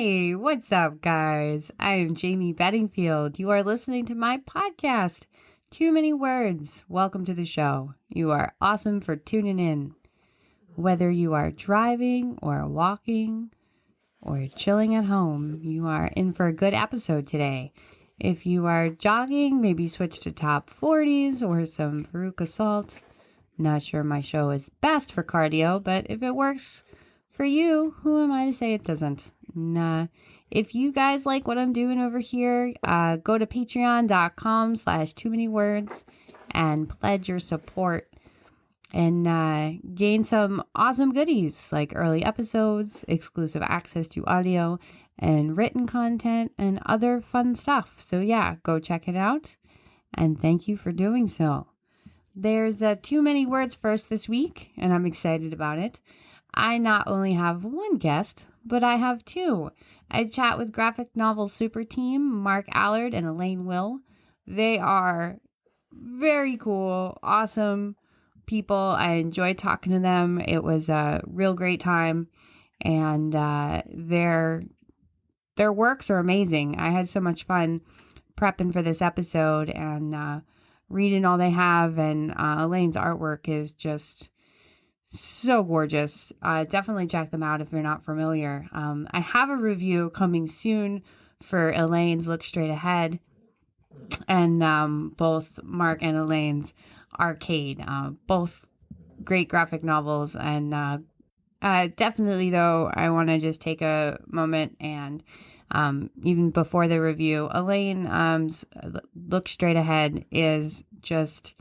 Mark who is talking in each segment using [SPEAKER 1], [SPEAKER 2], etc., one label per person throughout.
[SPEAKER 1] Hey, what's up, guys? I am Jayme Bedingfield. You are listening to my podcast, Too Many Words. Welcome to the show. You are awesome for tuning in. Whether you are driving or walking or chilling at home, you are in for a good episode today. If you are jogging, maybe switch to top 40s or some Veruca Salt. Not sure my show is best for cardio, but if it works for you, who am I to say it doesn't? Nah. If you guys like what I'm doing over here, go to patreon.com/too-many-words and pledge your support and gain some awesome goodies like early episodes, exclusive access to audio and written content, and other fun stuff. So yeah, go check it out. And thank you for doing so. There's Too Many Words first this week, and I'm excited about it. I not only have one guest, but I have two. I chat with graphic novel super team Mark Allard and Eliane Will. They are very cool, awesome people. I enjoyed talking to them. It was a real great time, and their works are amazing. I had so much fun prepping for this episode and reading all they have, and Elaine's artwork is just so gorgeous. Definitely check them out if you're not familiar. I have a review coming soon for Elaine's Look Straight Ahead and both Mark and Elaine's Arcade. Both great graphic novels. And definitely, though, I want to just take a moment and even before the review, Elaine's Look Straight Ahead is just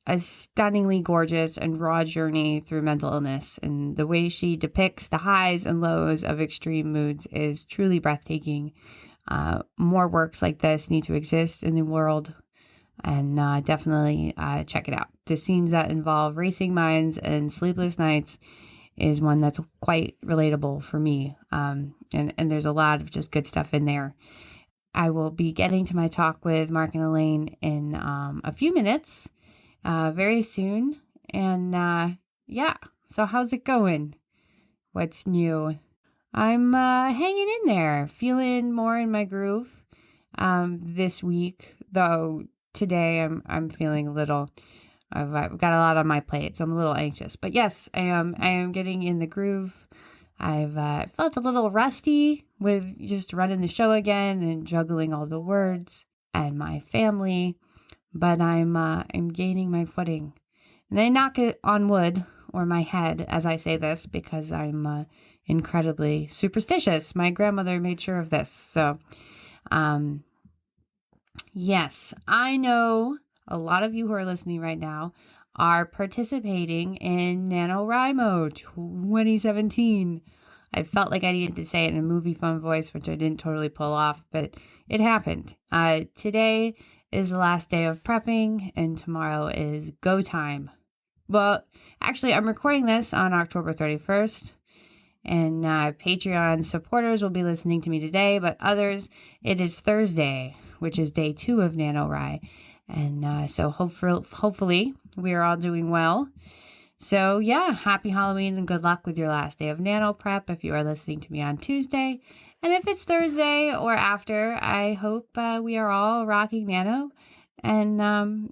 [SPEAKER 1] a stunningly gorgeous and raw journey through mental illness, and the way she depicts the highs and lows of extreme moods is truly breathtaking. More works like this need to exist in the world, and definitely check it out. The scenes that involve racing minds and sleepless nights is one that's quite relatable for me, and there's a lot of just good stuff in there. I will be getting to my talk with Mark and Elaine in a few minutes. Very soon. And yeah, so how's it going? What's new? I'm hanging in there, feeling more in my groove this week, though today I'm feeling a little, I've got a lot on my plate, so I'm a little anxious. But yes, I am getting in the groove. I've felt a little rusty with just running the show again and juggling all the words and my family. But I'm gaining my footing. And I knock it on wood or my head as I say this because I'm incredibly superstitious. My grandmother made sure of this. So, yes, I know a lot of you who are listening right now are participating in NanoWrioMo 2017. I felt like I needed to say it in a movie phone voice, which I didn't totally pull off, but it happened. Today is the last day of prepping, and tomorrow is go time. Well, actually, I'm recording this on October 31st, and Patreon supporters will be listening to me today, but others, it is Thursday, which is day 2 of NanoWri, and so hopefully we are all doing well. So yeah, happy Halloween and good luck with your last day of Nano prep if you are listening to me on Tuesday. And if it's Thursday or after, I hope we are all rocking Nano and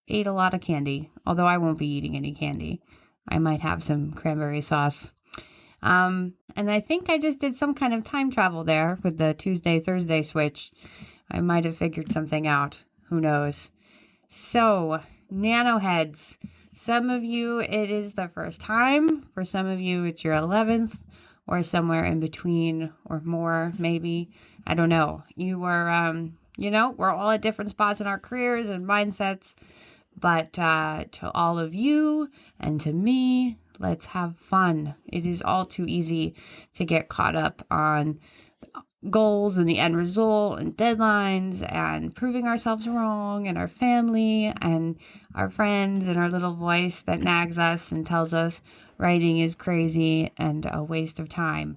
[SPEAKER 1] ate a lot of candy. Although I won't be eating any candy. I might have some cranberry sauce. And I think I just did some kind of time travel there with the Tuesday-Thursday switch. I might have figured something out. Who knows? So, Nano heads. Some of you, it is the first time. For some of you, it's your 11th or somewhere in between or more, maybe. I don't know. You were, we're all at different spots in our careers and mindsets. But to all of you and to me, let's have fun. It is all too easy to get caught up on goals and the end result and deadlines and proving ourselves wrong and our family and our friends and our little voice that nags us and tells us writing is crazy and a waste of time.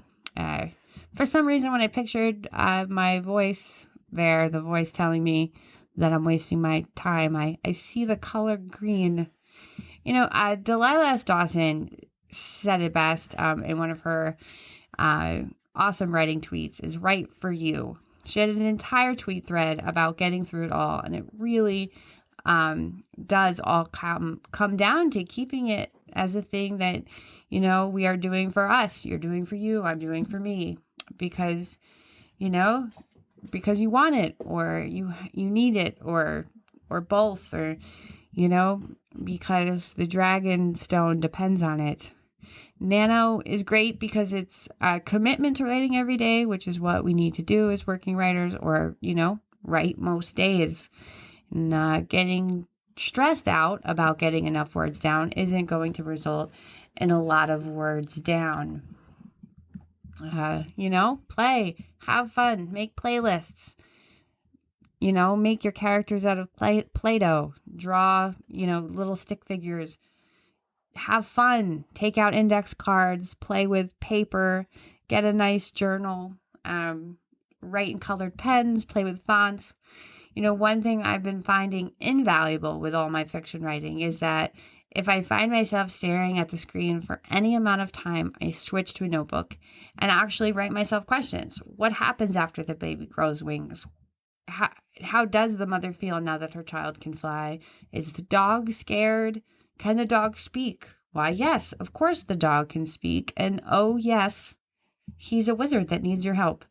[SPEAKER 1] For some reason, when I pictured my voice there, the voice telling me that I'm wasting my time, I see the color green. Delilah S. Dawson said it best in one of her awesome writing tweets is right for you. She had an entire tweet thread about getting through it all, and it really does all come down to keeping it as a thing that, we are doing for us. You're doing for you. I'm doing for me, because, because you want it, or you need it, or both, or, because the dragon stone depends on it. Nano is great because it's a commitment to writing every day, which is what we need to do as working writers, or, write most days. And getting stressed out about getting enough words down isn't going to result in a lot of words down. Play, have fun, make playlists. Make your characters out of Play-Doh, draw, little stick figures. Have fun, take out index cards, play with paper, get a nice journal, write in colored pens, play with fonts. One thing I've been finding invaluable with all my fiction writing is that if I find myself staring at the screen for any amount of time, I switch to a notebook and actually write myself questions. What happens after the baby grows wings? How does the mother feel now that her child can fly? Is the dog scared? Can the dog speak? Why, yes, of course the dog can speak. And oh, yes, he's a wizard that needs your help.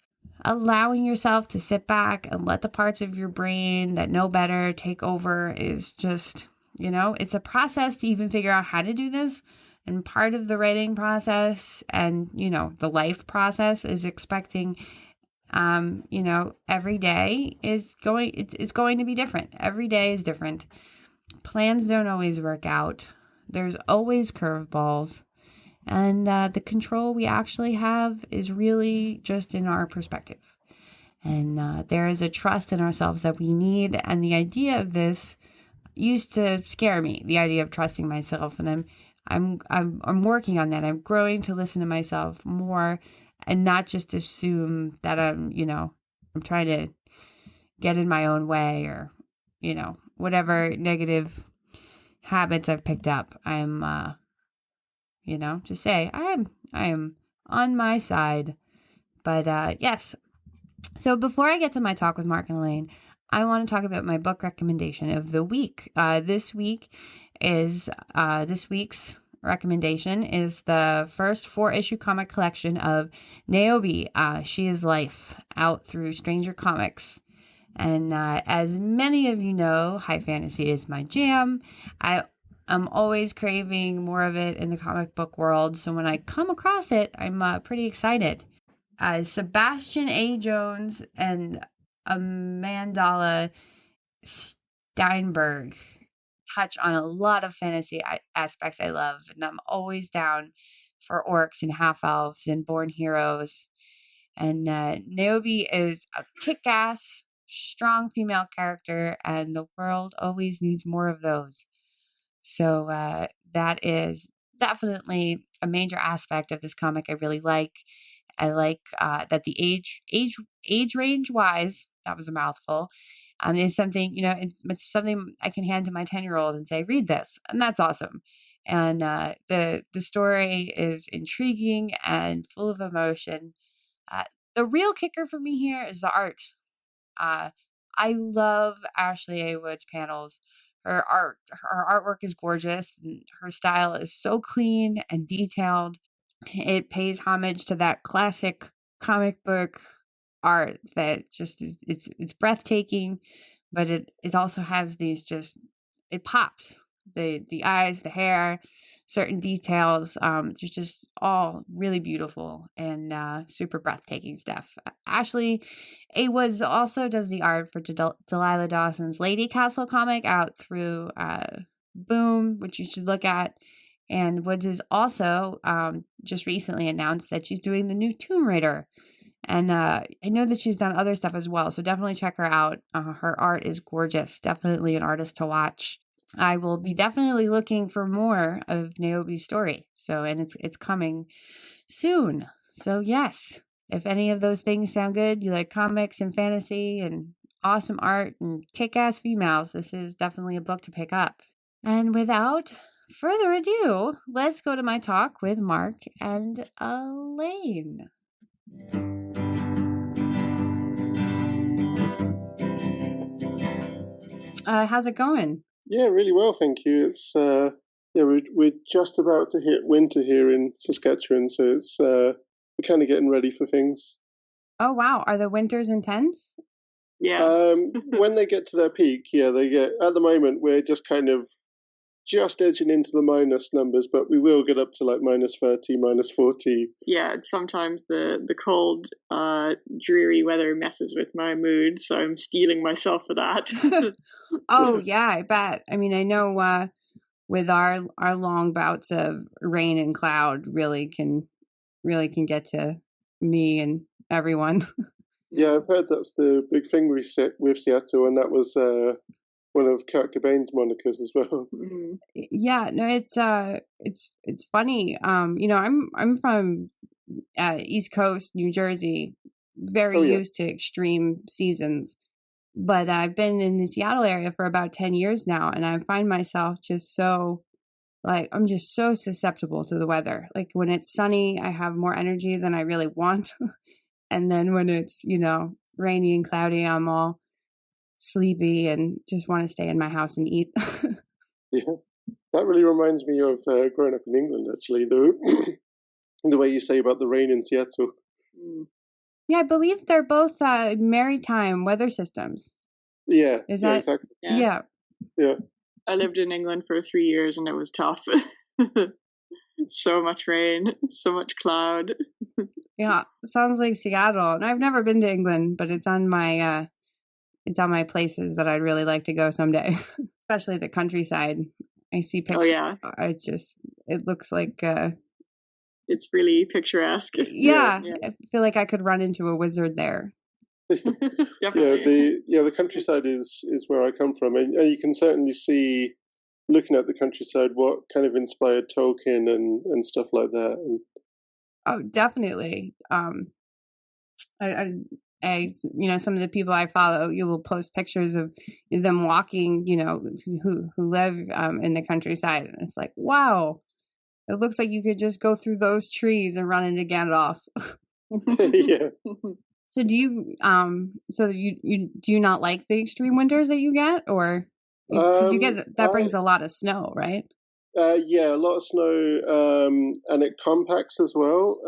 [SPEAKER 1] Allowing yourself to sit back and let the parts of your brain that know better take over is just, it's a process to even figure out how to do this. And part of the writing process and, the life process is expecting, every day is it's going to be different. Every day is different. Plans don't always work out. There's always curveballs. And the control we actually have is really just in our perspective. And there is a trust in ourselves that we need. And the idea of this used to scare me, the idea of trusting myself. And I'm working on that. I'm growing to listen to myself more and not just assume that I'm trying to get in my own way, or, whatever negative habits I've picked up. I'm, just say I am on my side. But yes. So before I get to my talk with Mark and Elaine, I want to talk about my book recommendation of the week. This week's recommendation is the first 4-issue comic collection of Niobe, She Is Life, out through Stranger Comics. And as many of you know, high fantasy is my jam. I'm always craving more of it in the comic book world. So when I come across it, I'm pretty excited. Sebastian A. Jones and Amandala Steinberg touch on a lot of fantasy aspects I love, and I'm always down for orcs and half-elves and born heroes. And Niobe is a kick-ass, strong female character, and the world always needs more of those. So that is definitely a major aspect of this comic I really like. I like that the age range wise, that was a mouthful, is something, it's something I can hand to my 10-year-old and say, read this. And that's awesome. And the story is intriguing and full of emotion. The real kicker for me here is the art. I love Ashley A. Wood's panels. Her artwork is gorgeous, and her style is so clean and detailed. It pays homage to that classic comic book art that just is it's breathtaking, but it also has these it pops. The eyes, the hair, certain details, just all really beautiful and super breathtaking stuff. Ashley A. Woods also does the art for Delilah Dawson's Lady Castle comic out through Boom, which you should look at. And Woods is also just recently announced that she's doing the new Tomb Raider. And I know that she's done other stuff as well, so definitely check her out. Her art is gorgeous. Definitely an artist to watch. I will be definitely looking for more of Niobe's story. And it's coming soon. So yes, if any of those things sound good, you like comics and fantasy and awesome art and kick-ass females, this is definitely a book to pick up. And without further ado, let's go to my talk with Mark and Elaine. How's it going?
[SPEAKER 2] Yeah, really well, thank you. It's we're just about to hit winter here in Saskatchewan, so it's we're kind of getting ready for things.
[SPEAKER 1] Oh wow, are the winters intense?
[SPEAKER 3] Yeah.
[SPEAKER 2] When they get to their peak, yeah, they get. At the moment, we're just edging into the minus numbers, but we will get up to like -30, -40.
[SPEAKER 3] Yeah, sometimes the cold, dreary weather messes with my mood, so I'm steeling myself for that.
[SPEAKER 1] Oh yeah, I bet. I mean, I know with our long bouts of rain and cloud really can get to me and everyone.
[SPEAKER 2] Yeah, I've heard that's the big thing with Seattle, and that was one of Kurt Cobain's monikers as well.
[SPEAKER 1] Yeah, no, it's funny. I'm from East Coast, New Jersey, very used to extreme seasons. But I've been in the Seattle area for about 10 years now, and I find myself just so I'm just so susceptible to the weather. Like when it's sunny, I have more energy than I really want. And then when it's, rainy and cloudy, I'm all sleepy and just want to stay in my house and eat.
[SPEAKER 2] Yeah, that really reminds me of growing up in England, actually, the way you say about the rain in Seattle.
[SPEAKER 1] Yeah, I believe they're both maritime weather systems.
[SPEAKER 2] Yeah,
[SPEAKER 1] is that
[SPEAKER 2] exactly?
[SPEAKER 1] Yeah.
[SPEAKER 3] I lived in England for 3 years and it was tough. So much rain, so much cloud.
[SPEAKER 1] Yeah, sounds like Seattle. And I've never been to England, but it's on my places that I'd really like to go someday. Especially the countryside. I see pictures.
[SPEAKER 3] Oh yeah.
[SPEAKER 1] It looks like
[SPEAKER 3] it's really picturesque.
[SPEAKER 1] Yeah, I feel like I could run into a wizard there.
[SPEAKER 3] Definitely.
[SPEAKER 2] The countryside is where I come from, and you can certainly see, looking at the countryside, what kind of inspired Tolkien and stuff like that.
[SPEAKER 1] Oh, definitely. Some of the people I follow, you will post pictures of them walking, who live in the countryside, and it's like, wow, it looks like you could just go through those trees and run into Gandalf.
[SPEAKER 2] Yeah.
[SPEAKER 1] So do you do you not like the extreme winters that you get, or you get that brings a lot of snow, right?
[SPEAKER 2] Yeah, a lot of snow, and it compacts as well.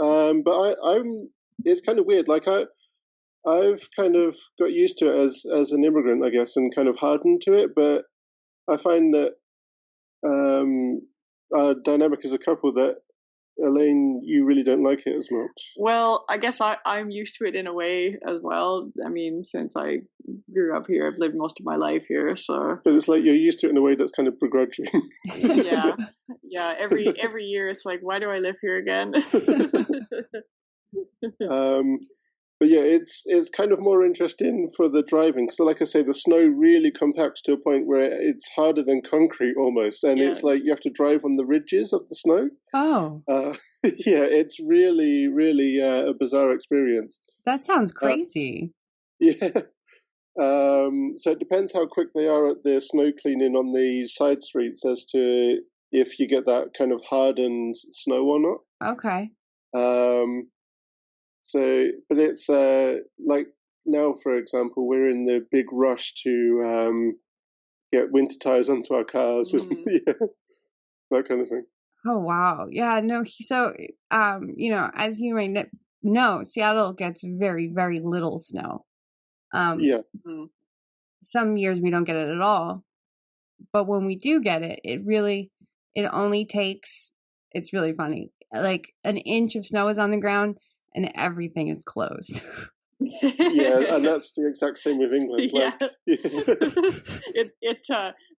[SPEAKER 2] But it's kind of weird. Like I've kind of got used to it as an immigrant, I guess, and kind of hardened to it. But I find that our dynamic as a couple, that Elaine, you really don't like it as much.
[SPEAKER 3] Well, I guess I'm used to it in a way as well. I mean, since I grew up here, I've lived most of my life here, so.
[SPEAKER 2] But it's like you're used to it in a way that's kind of begrudging.
[SPEAKER 3] Yeah. Every year, it's like, why do I live here again?
[SPEAKER 2] But yeah, it's kind of more interesting for the driving. So like I say, the snow really compacts to a point where it's harder than concrete almost. And it's like you have to drive on the ridges of the snow.
[SPEAKER 1] Oh.
[SPEAKER 2] Yeah, it's really, really a bizarre experience.
[SPEAKER 1] That sounds crazy.
[SPEAKER 2] Yeah. So it depends how quick they are at the snow cleaning on the side streets as to if you get that kind of hardened snow or not.
[SPEAKER 1] Okay.
[SPEAKER 2] But it's like now, for example, we're in the big rush to get winter tires onto our cars and that kind of thing.
[SPEAKER 1] Oh wow, yeah, no. So, as you may know, Seattle gets very, very little snow. Some years we don't get it at all, but when we do get it, it only takes. It's really funny. Like an inch of snow is on the ground. And everything is closed.
[SPEAKER 2] Yeah, and that's the exact same with England.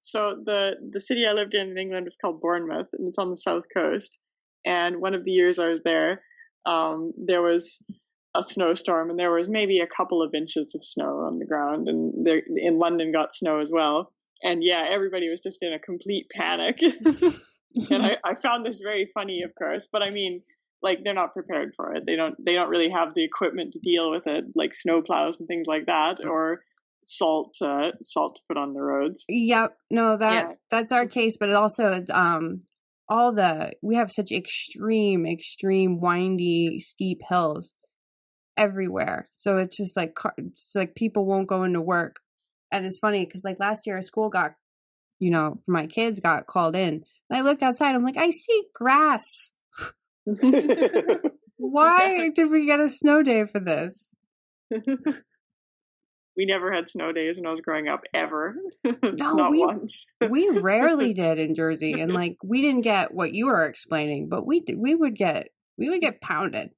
[SPEAKER 3] So the city I lived in England was called Bournemouth, and it's on the south coast. And one of the years I was there, there was a snowstorm, and there was maybe a couple of inches of snow on the ground, and in London got snow as well. And yeah, everybody was just in a complete panic. And I found this very funny, of course, but I mean, like, they're not prepared for it. They don't really have the equipment to deal with it, like snow plows and things like that, or salt to put on the roads.
[SPEAKER 1] Yep. No, that's our case, but it also we have such extreme windy, steep hills everywhere. So it's just like people won't go into work. And it's funny because like last year, school got, my kids got called in. And I looked outside. I'm like, I see grass. Why did we get a snow day for this?
[SPEAKER 3] We never had snow days when I was growing up, ever.
[SPEAKER 1] No,
[SPEAKER 3] Not once.
[SPEAKER 1] We rarely did in Jersey, and like we didn't get what you were explaining, but we would get pounded.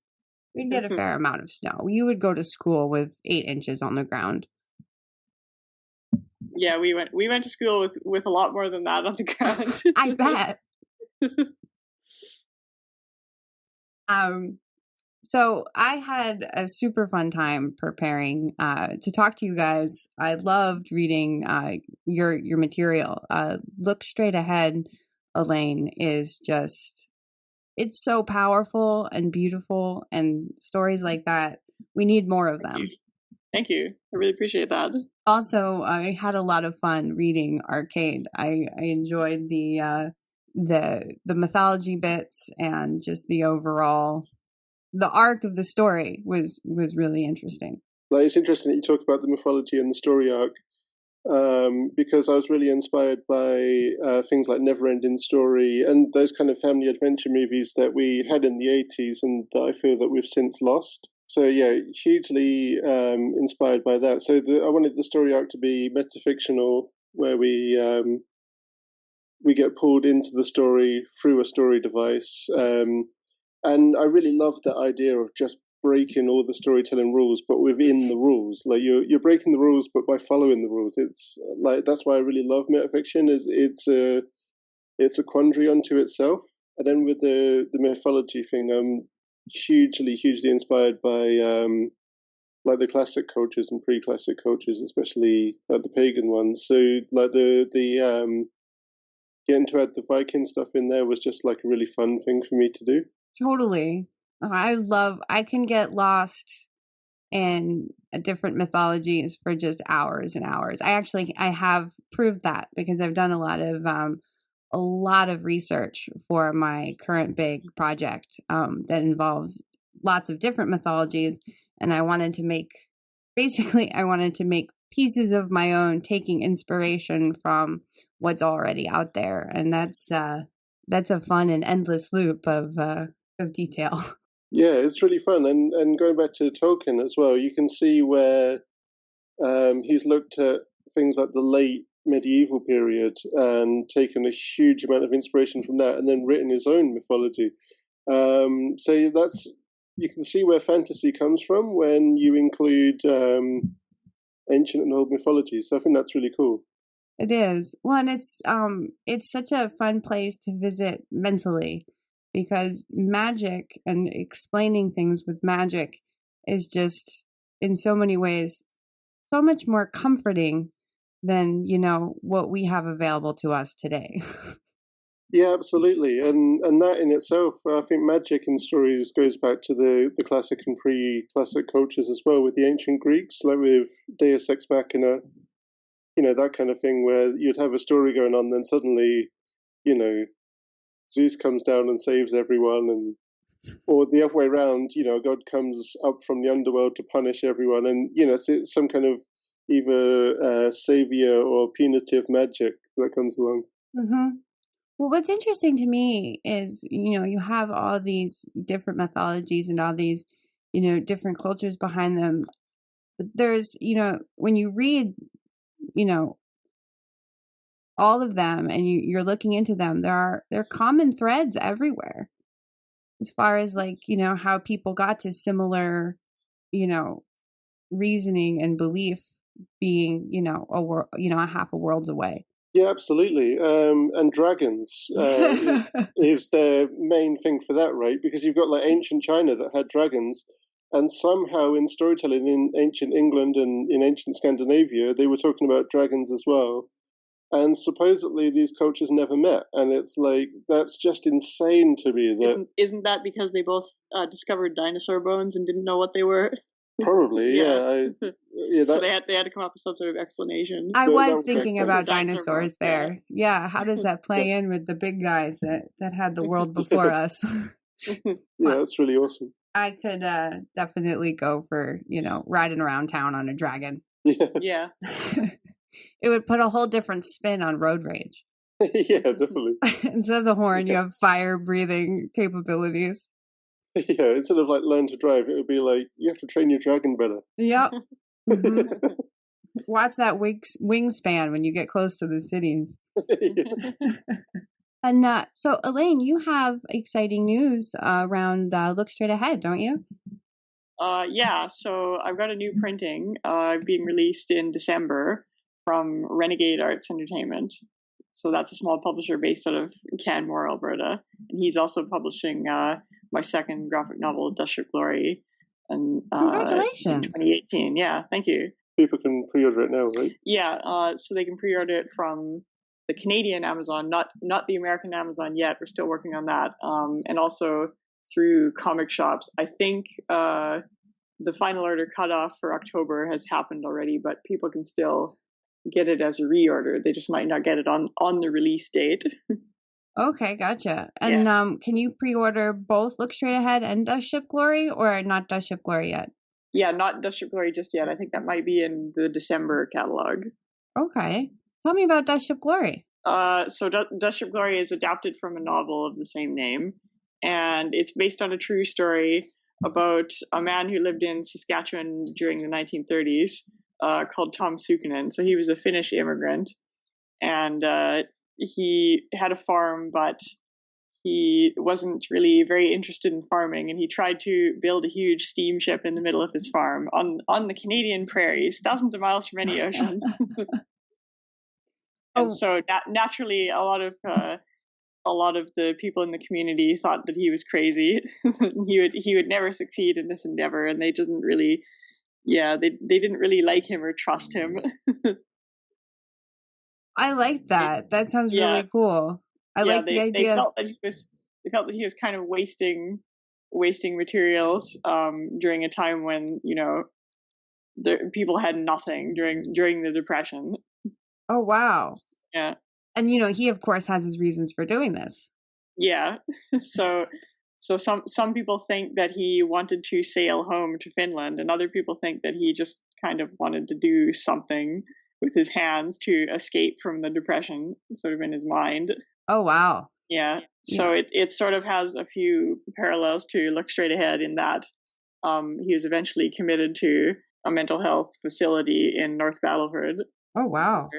[SPEAKER 1] We'd get a fair amount of snow. You would go to school with 8 inches on the ground.
[SPEAKER 3] Yeah, we went to school with a lot more than that on the ground.
[SPEAKER 1] I bet. So I had a super fun time preparing to talk to you guys. I loved reading your material. Look Straight Ahead, Elaine, is just, it's so powerful and beautiful, and stories like that, we need more of them.
[SPEAKER 3] Thank you. I really appreciate that.
[SPEAKER 1] Also, I had a lot of fun reading Arakde. I enjoyed the mythology bits, and just the overall, the arc of the story was really interesting.
[SPEAKER 2] Like, it's interesting that you talk about the mythology and the story arc, because I was really inspired by things like Neverending Story and those kind of family adventure movies that we had in the 80s and that I feel that we've since lost. So yeah, hugely inspired by that. So I wanted the story arc to be metafictional, where we get pulled into the story through a story device. And I really love that idea of just breaking all the storytelling rules, but within the rules. Like you're breaking the rules, but by following the rules. It's like, that's why I really love metafiction. Is it's a quandary unto itself. And then with the mythology thing, I'm hugely inspired by like the classic cultures and pre-classic cultures, especially like the pagan ones. So like the getting to add the Viking stuff in there was just like a really fun thing for me to do.
[SPEAKER 1] Totally. I can get lost in different mythologies for just hours and hours. I have proved that because I've done a lot of research for my current big project that involves lots of different mythologies, and I wanted to make pieces of my own, taking inspiration from what's already out there, and that's a fun and endless loop of detail.
[SPEAKER 2] Yeah, it's really fun, and going back to Tolkien as well, you can see where he's looked at things like the late medieval period and taken a huge amount of inspiration from that, and then written his own mythology. So you can see where fantasy comes from when you include ancient and old mythology. So I think that's really cool.
[SPEAKER 1] It is. Well, and it's such a fun place to visit mentally, because magic and explaining things with magic is just, in so many ways, so much more comforting than, what we have available to us today.
[SPEAKER 2] Yeah, absolutely. And that in itself, I think magic in stories goes back to the classic and pre-classic cultures as well, with the ancient Greeks, like with Deus Ex Machina, that kind of thing, where you'd have a story going on, then suddenly, Zeus comes down and saves everyone, or the other way around, God comes up from the underworld to punish everyone, and it's some kind of either savior or punitive magic that comes along.
[SPEAKER 1] Mm-hmm. Well, what's interesting to me is, you have all these different mythologies and all these, different cultures behind them. But there's, when you read, all of them, and you're looking into them, there are common threads everywhere, as far as like, how people got to similar, reasoning and belief, being, a half a world's away.
[SPEAKER 2] Yeah, absolutely. And dragons is the main thing for that, right? Because you've got like ancient China that had dragons, and somehow in storytelling in ancient England and in ancient Scandinavia, they were talking about dragons as well. And supposedly these cultures never met, and it's like, that's just insane to me.
[SPEAKER 3] Isn't that because they both discovered dinosaur bones and didn't know what they were?
[SPEAKER 2] Probably, yeah.
[SPEAKER 3] So they had to come up with some sort of explanation.
[SPEAKER 1] I was thinking about dinosaurs there. Yeah, how does that play in with the big guys that had the world before us?
[SPEAKER 2] Yeah, that's really awesome.
[SPEAKER 1] I could definitely go for, riding around town on a dragon.
[SPEAKER 3] Yeah.
[SPEAKER 1] It would put a whole different spin on road rage.
[SPEAKER 2] Yeah, definitely.
[SPEAKER 1] Instead of the horn, you have fire breathing capabilities.
[SPEAKER 2] Yeah, instead of like learn to drive, it would be like you have to train your dragon better.
[SPEAKER 1] Yep. Mm-hmm. Watch that wingspan when you get close to the cities. And so, Elaine, you have exciting news around Look Straight Ahead, don't you?
[SPEAKER 3] Yeah, so I've got a new printing being released in December from Renegade Arts Entertainment. So that's a small publisher based out of Canmore, Alberta. And he's also publishing my second graphic novel, Dust Ship Glory. And,
[SPEAKER 1] congratulations.
[SPEAKER 3] In 2018. Yeah, thank you.
[SPEAKER 2] People can pre-order it now, right?
[SPEAKER 3] Yeah, so they can pre-order it from the Canadian Amazon, not the American Amazon yet. We're still working on that. And also through comic shops. I think the final order cutoff for October has happened already, but people can still get it as a reorder. They just might not get it on the release date.
[SPEAKER 1] Okay, gotcha. And can you pre-order both Look Straight Ahead and Dust Ship Glory, or not Dust Ship Glory yet?
[SPEAKER 3] Yeah, not Dust Ship Glory just yet. I think that might be in the December catalog.
[SPEAKER 1] Okay. Tell me about Dust Ship Glory.
[SPEAKER 3] So Dust Ship Glory is adapted from a novel of the same name, and it's based on a true story about a man who lived in Saskatchewan during the 1930s called Tom Sukinen. So he was a Finnish immigrant, and he had a farm, but he wasn't really very interested in farming, and he tried to build a huge steamship in the middle of his farm on the Canadian prairies, thousands of miles from any ocean. And so naturally, a lot of the people in the community thought that he was crazy. he would never succeed in this endeavor, and they didn't really, they didn't really like him or trust him.
[SPEAKER 1] I like that. That sounds really cool. I like the idea.
[SPEAKER 3] They felt that he was kind of wasting materials during a time when people had nothing during the Depression.
[SPEAKER 1] Oh wow!
[SPEAKER 3] Yeah,
[SPEAKER 1] and he of course has his reasons for doing this.
[SPEAKER 3] Yeah, so some people think that he wanted to sail home to Finland, and other people think that he just kind of wanted to do something with his hands to escape from the Depression, sort of in his mind.
[SPEAKER 1] Oh wow!
[SPEAKER 3] Yeah, so it sort of has a few parallels to Look Straight Ahead in that he was eventually committed to a mental health facility in North Battleford.
[SPEAKER 1] Oh wow!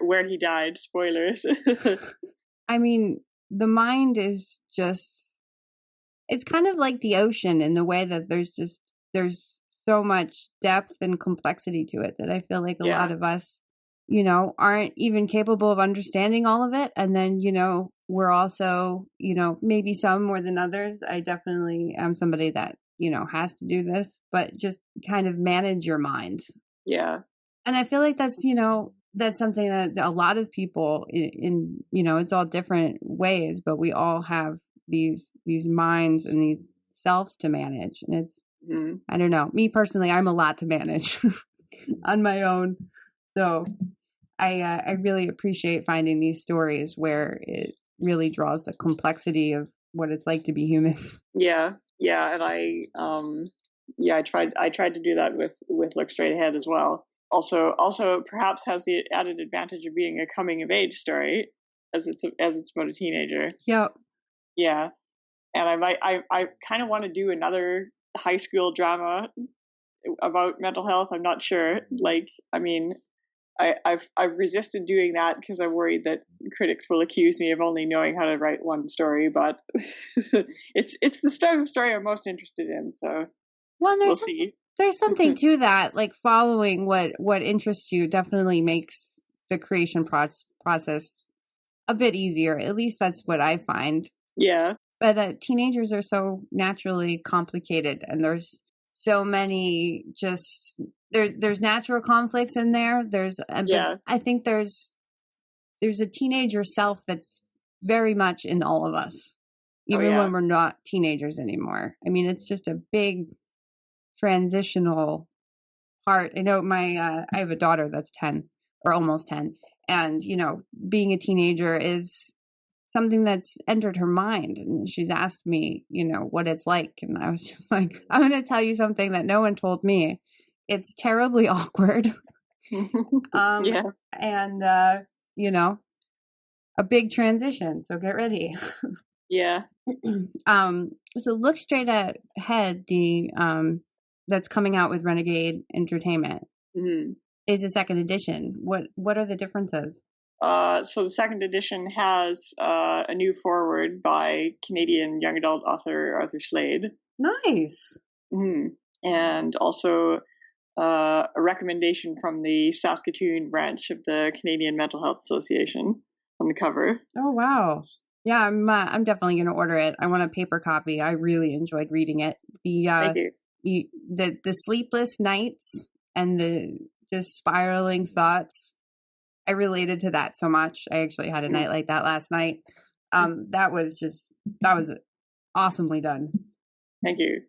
[SPEAKER 3] Where he died. Spoilers.
[SPEAKER 1] I mean, the mind is just—it's kind of like the ocean in the way that there's so much depth and complexity to it that I feel like a lot of us, aren't even capable of understanding all of it. And then, we're also, maybe some more than others. I definitely am somebody that, has to do this, but just kind of manage your mind.
[SPEAKER 3] Yeah.
[SPEAKER 1] And I feel like that's, that's something that a lot of people in it's all different ways, but we all have these minds and these selves to manage. And it's, I don't know, me personally, I'm a lot to manage on my own. So I really appreciate finding these stories where it really draws the complexity of what it's like to be human.
[SPEAKER 3] Yeah. And I tried to do that with Look Straight Ahead as well. Also perhaps has the added advantage of being a coming of age story, as it's about a teenager.
[SPEAKER 1] Yep.
[SPEAKER 3] Yeah. And I kind of want to do another high school drama about mental health. I'm not sure. I've resisted doing that because I'm worried that critics will accuse me of only knowing how to write one story, but it's the sort of story I'm most interested in. So we'll see.
[SPEAKER 1] There's something to that, like following what interests you definitely makes the creation process a bit easier. At least that's what I find.
[SPEAKER 3] Yeah.
[SPEAKER 1] But teenagers are so naturally complicated, and there's so many there's natural conflicts in there. I think there's a teenager self that's very much in all of us, even when we're not teenagers anymore. I mean, it's just a big transitional part. I know I have a daughter that's 10 or almost 10, and being a teenager is something that's entered her mind, and she's asked me, what it's like, and I was just like, I'm going to tell you something that no one told me. It's terribly awkward.
[SPEAKER 3] Yeah.
[SPEAKER 1] And a big transition, so get ready.
[SPEAKER 3] Yeah.
[SPEAKER 1] So look straight ahead. The that's coming out with Renegade Entertainment is a second edition. What are the differences?
[SPEAKER 3] So the second edition has a new foreword by Canadian young adult author Arthur Slade.
[SPEAKER 1] Nice.
[SPEAKER 3] And also a recommendation from the Saskatoon branch of the Canadian Mental Health Association on the cover.
[SPEAKER 1] Oh wow! Yeah, I'm definitely going to order it. I want a paper copy. I really enjoyed reading it.
[SPEAKER 3] Thank you.
[SPEAKER 1] The sleepless nights and the just spiraling thoughts. I related to that so much. I actually had a night like that last night. That was awesomely done.
[SPEAKER 3] Thank you.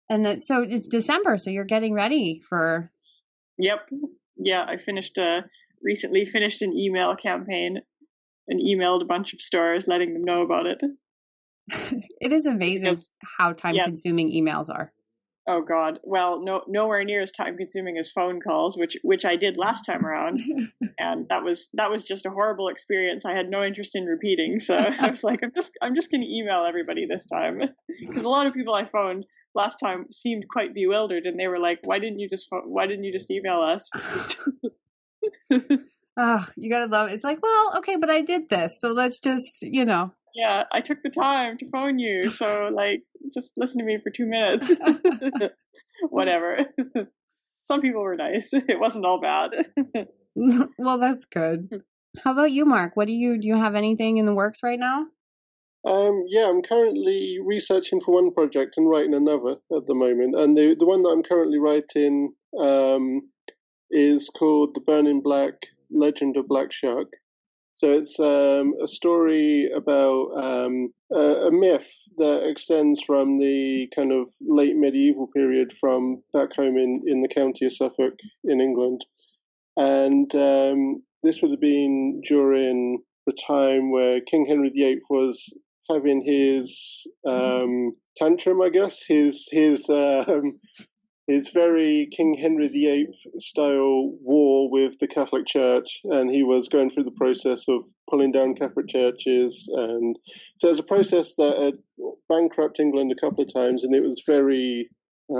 [SPEAKER 1] And so it's December, so you're getting ready for.
[SPEAKER 3] Yep. Yeah, I recently finished an email campaign and emailed a bunch of stores letting them know about it.
[SPEAKER 1] It is amazing how time-consuming emails are.
[SPEAKER 3] Oh God! Well, nowhere near as time-consuming as phone calls, which I did last time around, and that was just a horrible experience. I had no interest in repeating, so I was like, I'm just going to email everybody this time, because a lot of people I phoned last time seemed quite bewildered, and they were like, why didn't you just email us?
[SPEAKER 1] Oh, you gotta love it. It's like, well, okay, but I did this, so let's just,
[SPEAKER 3] Yeah, I took the time to phone you, so just listen to me for 2 minutes. Whatever. Some people were nice. It wasn't all bad.
[SPEAKER 1] Well, that's good. How about you, Mark? Do you have anything in the works right now?
[SPEAKER 2] Yeah, I'm currently researching for one project and writing another at the moment. And the one that I'm currently writing is called The Burning Black Legend of Black Shark. So it's a story about a myth that extends from the kind of late medieval period from back home in the county of Suffolk in England. And this would have been during the time where King Henry VIII was having his tantrum, I guess, his very King Henry VIII style war with the Catholic Church, and he was going through the process of pulling down Catholic churches. And so it was a process that had bankrupted England a couple of times, and it was very,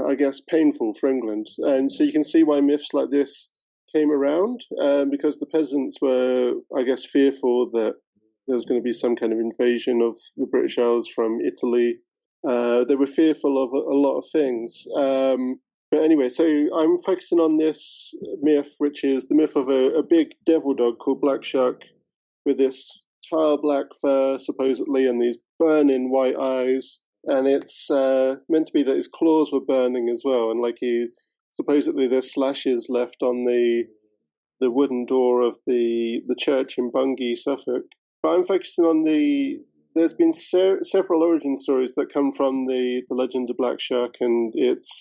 [SPEAKER 2] I guess, painful for England. And so you can see why myths like this came around, because the peasants were, I guess, fearful that there was going to be some kind of invasion of the British Isles from Italy. They were fearful of a lot of things. But anyway, so I'm focusing on this myth, which is the myth of a big devil dog called Black Shark with this tile black fur, supposedly, and these burning white eyes. And it's meant to be that his claws were burning as well. And supposedly there's slashes left on the wooden door of the church in Bungay, Suffolk. But I'm focusing on there's been several origin stories that come from the legend of Black Shark, and it's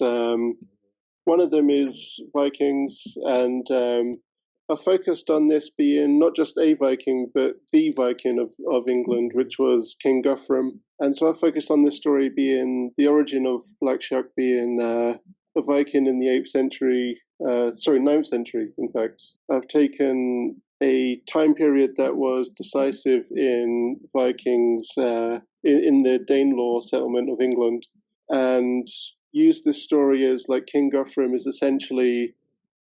[SPEAKER 2] one of them is Vikings, and I focused on this being not just a Viking, but the Viking of England, which was King Guthrum. And so I focused on this story being the origin of Black Shark being a Viking in the 8th century, 9th century, in fact. I've taken a time period that was decisive in Vikings in the Danelaw settlement of England, and used this story as King Guthrum is essentially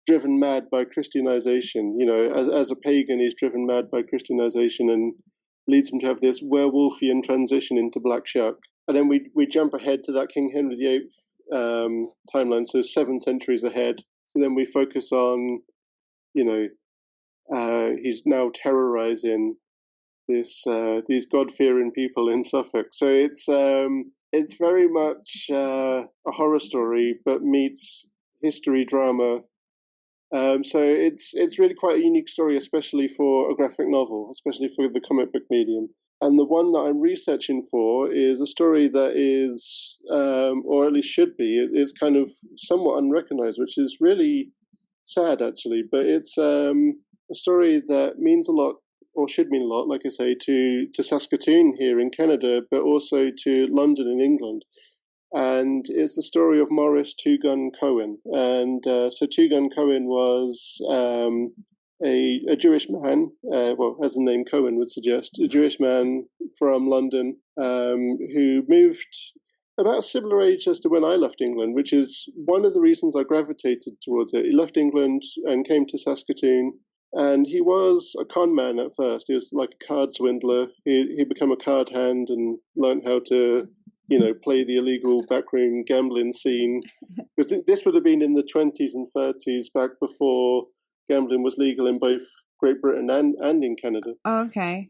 [SPEAKER 2] driven mad by Christianization. As a pagan, he's driven mad by Christianization and leads him to have this werewolfian transition into Black Shark. And then we jump ahead to that King Henry VIII timeline, so 7 centuries ahead. So then we focus on, he's now terrorizing these God-fearing people in Suffolk. So it's very much a horror story, but meets history drama. So it's really quite a unique story, especially for a graphic novel, especially for the comic book medium. And the one that I'm researching for is a story that is, or at least should be, it's kind of somewhat unrecognized, which is really sad, actually. But it's a story that means a lot or should mean a lot, like I say, to Saskatoon here in Canada, but also to London in England. And it's the story of Maurice Two Gun Cohen. And so Two Gun Cohen was a Jewish man, well, as the name Cohen would suggest, a Jewish man from London who moved about a similar age as to when I left England, which is one of the reasons I gravitated towards it. He left England and came to Saskatoon. And he was a con man at first. He was like a card swindler. He became a card hand and learned how to, play the illegal backroom gambling scene. Because this would have been in the 20s and 30s, back before gambling was legal in both Great Britain and in Canada.
[SPEAKER 1] Oh, okay.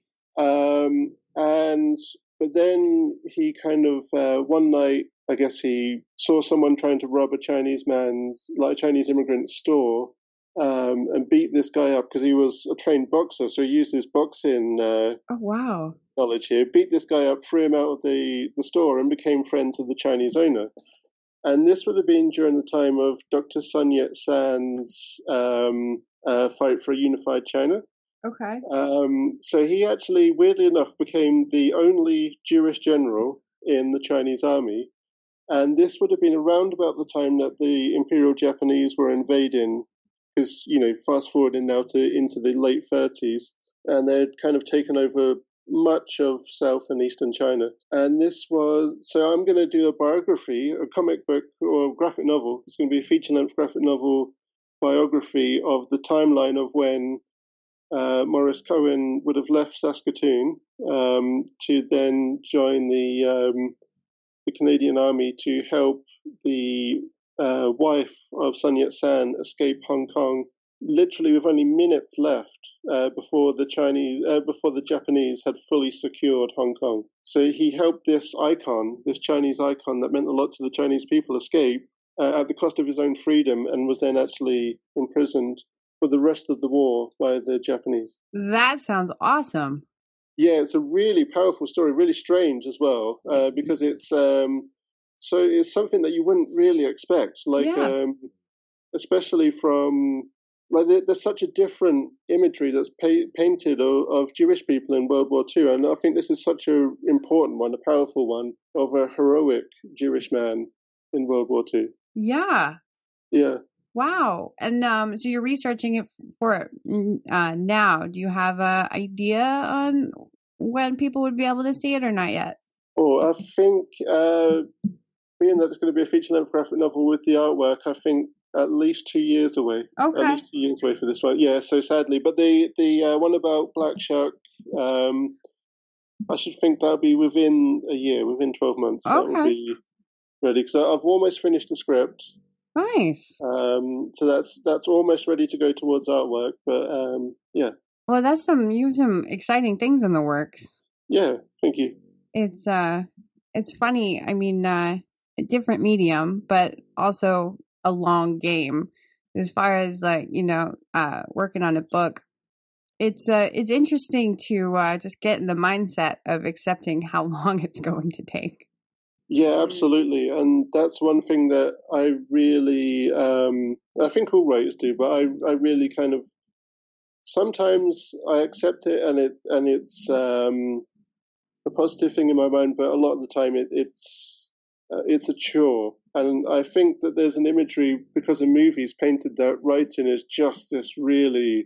[SPEAKER 2] But then he kind of, one night, I guess he saw someone trying to rob a Chinese immigrant store. And beat this guy up because he was a trained boxer, so he used his boxing
[SPEAKER 1] oh, wow.
[SPEAKER 2] knowledge here. Beat this guy up, threw him out of the store, and became friends with the Chinese owner. And this would have been during the time of Dr. Sun Yat-sen's fight for a unified China.
[SPEAKER 1] Okay.
[SPEAKER 2] So he actually, weirdly enough, became the only Jewish general in the Chinese army. And this would have been around about the time that the Imperial Japanese were invading, because, fast forwarding now into the late 30s, and they'd kind of taken over much of South and Eastern China. And so I'm going to do a biography, a comic book or graphic novel. It's going to be a feature-length graphic novel biography of the timeline of when Maurice Cohen would have left Saskatoon to then join the Canadian Army to help the wife of Sun Yat-sen escape Hong Kong, literally with only minutes left before the Japanese had fully secured Hong Kong. So he helped this Chinese icon that meant a lot to the Chinese people, escape at the cost of his own freedom, and was then actually imprisoned for the rest of the war by the Japanese.
[SPEAKER 1] That sounds awesome.
[SPEAKER 2] Yeah, it's a really powerful story, really strange as well, because it's it's something that you wouldn't really expect, especially from, there's such a different imagery that's painted of Jewish people in World War II, and I think this is such an important one, a powerful one, of a heroic Jewish man in World War II.
[SPEAKER 1] Yeah.
[SPEAKER 2] Yeah.
[SPEAKER 1] Wow. And so you're researching it for now. Do you have an idea on when people would be able to see it, or not yet?
[SPEAKER 2] Oh, I think, being that it's going to be a feature-length graphic novel with the artwork, I think at least 2 years away.
[SPEAKER 1] Okay.
[SPEAKER 2] At least 2 years away for this one. Yeah, so sadly. But the one about Black Shark, I should think that'll be within a year, within 12 months.
[SPEAKER 1] Okay.
[SPEAKER 2] That will be ready. Because I've almost finished the script.
[SPEAKER 1] Nice.
[SPEAKER 2] So that's almost ready to go towards artwork. But yeah.
[SPEAKER 1] Well, you have some exciting things in the works.
[SPEAKER 2] Yeah, thank you.
[SPEAKER 1] It's funny. I mean, a different medium, but also a long game. As far as working on a book, it's interesting to just get in the mindset of accepting how long it's going to take.
[SPEAKER 2] Yeah, absolutely, and that's one thing that I really, I think all writers do, but I really kind of, sometimes I accept it, and it's a positive thing in my mind, but a lot of the time it's a chore, and I think that there's an imagery, because of movies, painted that writing is just this really,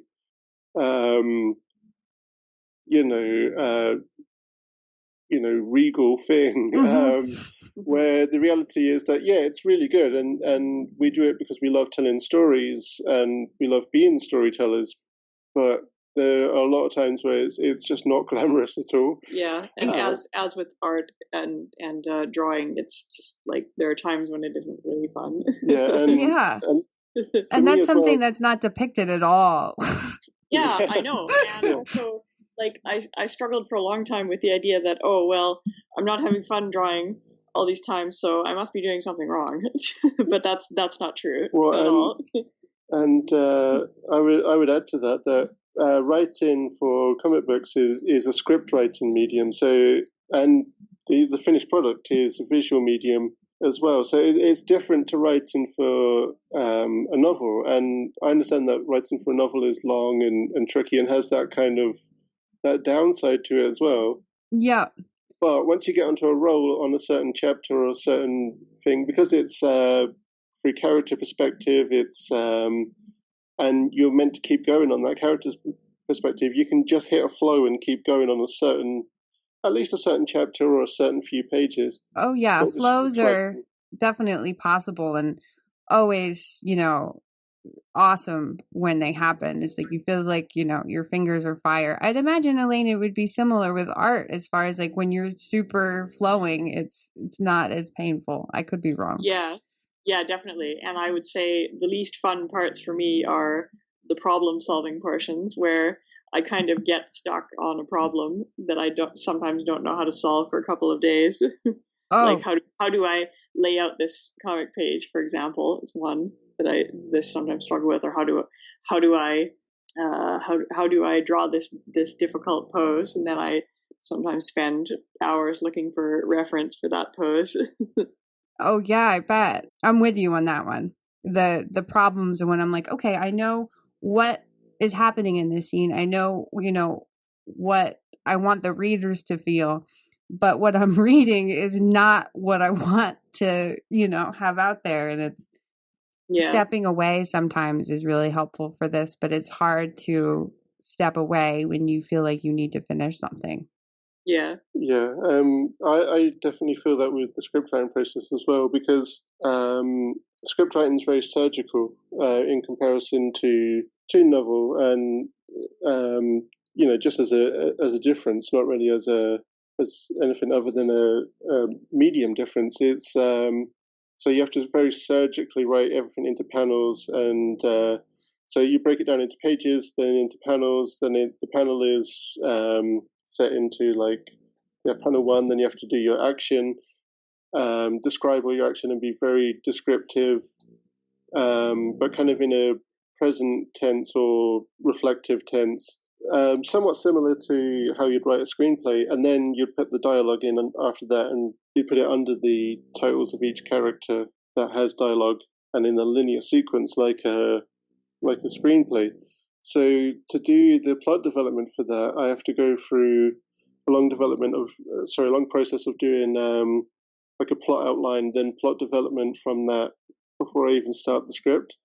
[SPEAKER 2] regal thing, where the reality is that, it's really good, and we do it because we love telling stories and we love being storytellers, but there are a lot of times where it's just not glamorous at all.
[SPEAKER 3] Yeah, and as with art and drawing, it's just like there are times when it isn't really fun.
[SPEAKER 2] Yeah,
[SPEAKER 1] and that's something that's not depicted at all.
[SPEAKER 3] Yeah, I know, and also, like, I struggled for a long time with the idea that, oh, well, I'm not having fun drawing all these times, so I must be doing something wrong. But that's not true at all.
[SPEAKER 2] And I would add to that writing for comic books is a script writing medium. So, and the finished product is a visual medium as well. So it's different to writing for a novel. And I understand that writing for a novel is long and tricky and has that kind of downside to it as well.
[SPEAKER 1] Yeah.
[SPEAKER 2] But once you get onto a roll on a certain chapter or a certain thing, because it's through character perspective, it's and you're meant to keep going on that character's perspective, you can just hit a flow and keep going on at least a certain chapter or a certain few pages.
[SPEAKER 1] Oh yeah, flows are definitely possible and always, awesome when they happen. It's like you feel like, your fingers are fire. I'd imagine, Elaine, it would be similar with art as far as like when you're super flowing, it's not as painful. I could be wrong.
[SPEAKER 3] Yeah, definitely. And I would say the least fun parts for me are the problem solving portions where I kind of get stuck on a problem that I sometimes don't know how to solve for a couple of days. Like how do I lay out this comic page, for example, is one that I sometimes struggle with, or how do I draw this difficult pose, and then I sometimes spend hours looking for reference for that pose.
[SPEAKER 1] Oh yeah, I bet. I'm with you on that one. The problems when I'm like, okay, I know what is happening in this scene. I know, what I want the readers to feel, but what I'm reading is not what I want to, have out there. And it's stepping away sometimes is really helpful for this, but it's hard to step away when you feel like you need to finish something.
[SPEAKER 2] Yeah. I definitely feel that with the script writing process as well, because script writing is very surgical in comparison to novel, and just as a difference, not really as anything other than a medium difference. It's so you have to very surgically write everything into panels, and so you break it down into pages, then into panels, then the panel is set into panel 1, then you have to do your action, describe all your action and be very descriptive, but kind of in a present tense or reflective tense, somewhat similar to how you'd write a screenplay, and then you'd put the dialogue in after that, and you put it under the titles of each character that has dialogue, and in a linear sequence like a screenplay. So to do the plot development for that, I have to go through a long process of doing like a plot outline, then plot development from that before I even start the script.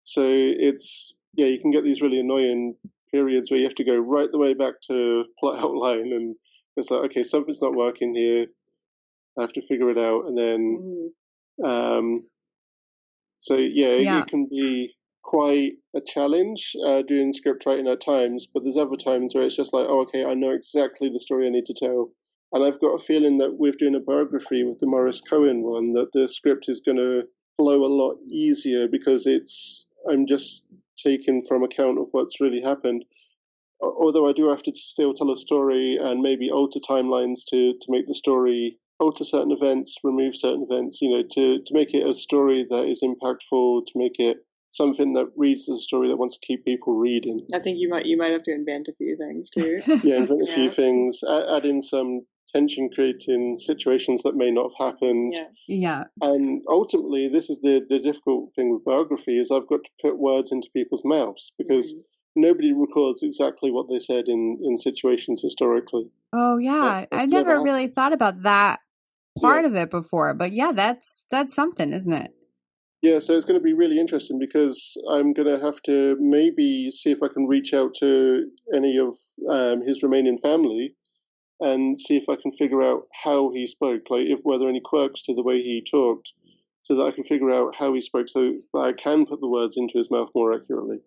[SPEAKER 2] So it's you can get these really annoying periods where you have to go right the way back to plot outline, and it's like, okay, something's not working here. I have to figure it out, and then it can be quite a challenge doing script writing at times, but there's other times where it's just like, oh, okay, I know exactly the story I need to tell. And I've got a feeling that with doing a biography with the Morris Cohen one, that the script is going to flow a lot easier because I'm just taken from account of what's really happened. Although I do have to still tell a story and maybe alter timelines to make the story, alter certain events, remove certain events, to make it a story that is impactful, to make it something that reads the story that wants to keep people reading.
[SPEAKER 3] I think you might have to invent a few things too.
[SPEAKER 2] Invent a few things, add in some tension creating situations that may not have happened. And ultimately, this is the difficult thing with biography, is I've got to put words into people's mouths, because nobody records exactly what they said in situations historically.
[SPEAKER 1] Oh yeah, I never really thought about that part of it before, but that's something, isn't it?
[SPEAKER 2] Yeah, so it's going to be really interesting, because I'm going to have to maybe see if I can reach out to any of his remaining family and see if I can figure out how he spoke, like if were there any quirks to the way he talked, so that I can figure out how he spoke, so that I can put the words into his mouth more accurately.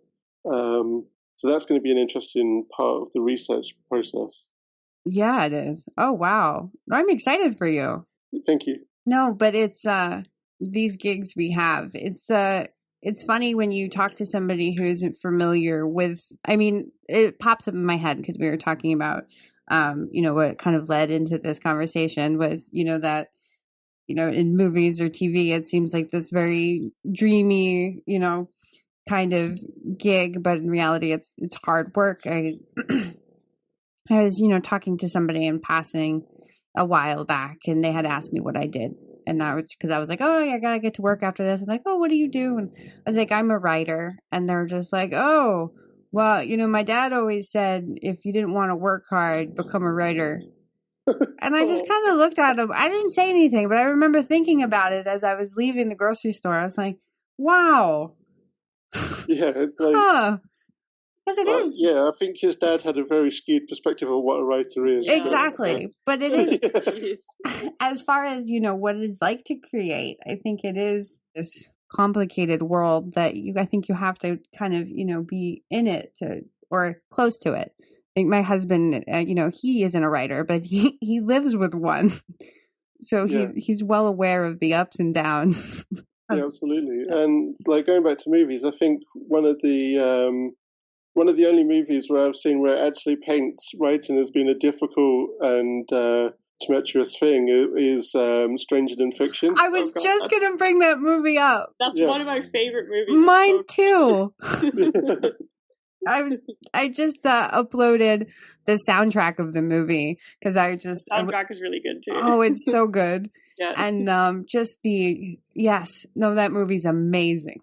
[SPEAKER 2] So that's going to be an interesting part of the research process.
[SPEAKER 1] Yeah, it is. Oh, wow. I'm excited for you.
[SPEAKER 2] Thank you.
[SPEAKER 1] No, but it's these gigs we have. It's funny when you talk to somebody who isn't familiar with, it pops up in my head because we were talking about, what kind of led into this conversation was, that, in movies or TV, it seems like this very dreamy, kind of gig, but in reality it's hard work. I was, talking to somebody in passing a while back, and they had asked me what I did. And I was, because I was like, oh, I gotta get to work after this. And like, oh, what do you do? And I was like, I'm a writer. And they're just like, oh, Well, my dad always said, if you didn't want to work hard, become a writer. And I just kind of looked at him. I didn't say anything, but I remember thinking about it as I was leaving the grocery store. I was like, wow.
[SPEAKER 2] Yeah, it's like,
[SPEAKER 1] because it is.
[SPEAKER 2] Yeah, I think his dad had a very skewed perspective of what a writer is.
[SPEAKER 3] Yeah.
[SPEAKER 1] Exactly. But it is, as far as, what it is like to create, I think it is this complicated world that I think you have to kind of, be in it or close to it. I think my husband, he isn't a writer, but he lives with one. So he's well aware of the ups and downs.
[SPEAKER 2] Yeah, absolutely. And like going back to movies, I think one of the only movies where I've seen where it actually paints writing has been a difficult and tumultuous thing is Stranger Than Fiction.
[SPEAKER 1] I was just going to bring that movie up.
[SPEAKER 3] That's one of my favorite movies.
[SPEAKER 1] Mine too. I just uploaded the soundtrack of the movie because the
[SPEAKER 3] soundtrack is really good too.
[SPEAKER 1] Oh, it's so good.
[SPEAKER 3] Yeah.
[SPEAKER 1] And that movie's amazing.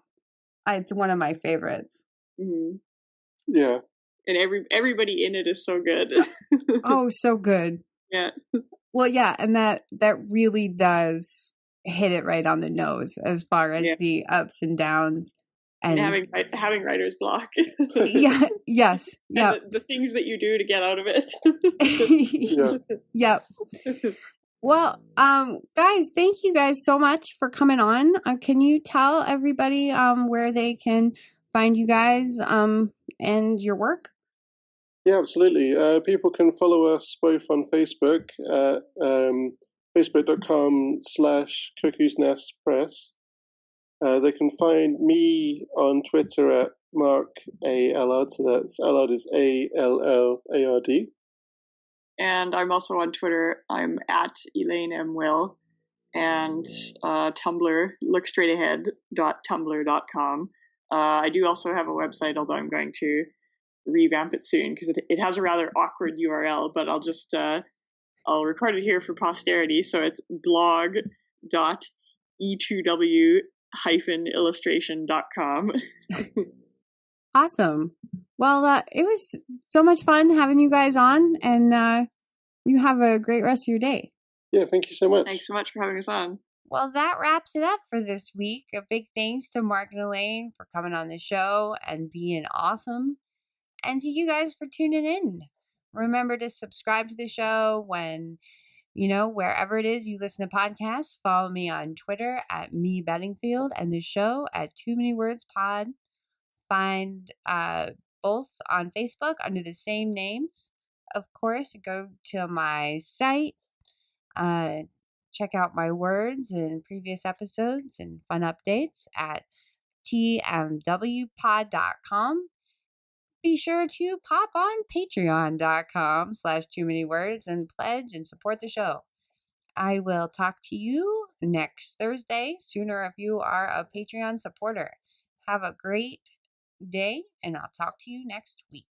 [SPEAKER 1] It's one of my favorites.
[SPEAKER 3] Mm-hmm.
[SPEAKER 2] Yeah.
[SPEAKER 3] And everybody in it is so good.
[SPEAKER 1] Oh, so good.
[SPEAKER 3] Yeah.
[SPEAKER 1] Well, yeah, and that really does hit it right on the nose as far as the ups and downs. And
[SPEAKER 3] having writer's block.
[SPEAKER 1] Yeah. Yes. Yeah.
[SPEAKER 3] The things that you do to get out of it.
[SPEAKER 1] Yep. Well, guys, thank you guys so much for coming on. Can you tell everybody where they can find you guys and your work?
[SPEAKER 2] Yeah, absolutely. People can follow us both on Facebook at facebook.com/cuckoosnestpress. They can find me on Twitter at Mark Allard, so that's Allard is Allard.
[SPEAKER 3] And I'm also on Twitter. I'm at Eliane Will. And Tumblr, lookstraightahead.tumblr.com. I do also have a website, although I'm going to revamp it soon because it has a rather awkward URL, but I'll just I'll record it here for posterity. So it's blog.e2w-illustration.com.
[SPEAKER 1] Awesome. Well, it was so much fun having you guys on, and you have a great rest of your day.
[SPEAKER 2] Yeah, thank you so much.
[SPEAKER 3] Thanks so much for having us on.
[SPEAKER 1] Well, that wraps it up for this week. A big thanks to Mark and Elaine for coming on the show and being awesome. And to you guys for tuning in. Remember to subscribe to the show when, wherever it is you listen to podcasts. Follow me on Twitter at @meBettingfield and the show at Too Many Words Pod. Find both on Facebook under the same names. Of course, go to my site. Check out my words in previous episodes and fun updates at tmwpod.com. Be sure to pop on patreon.com/too-many-words and pledge and support the show. I will talk to you next Thursday, sooner if you are a Patreon supporter. Have a great day, and I'll talk to you next week.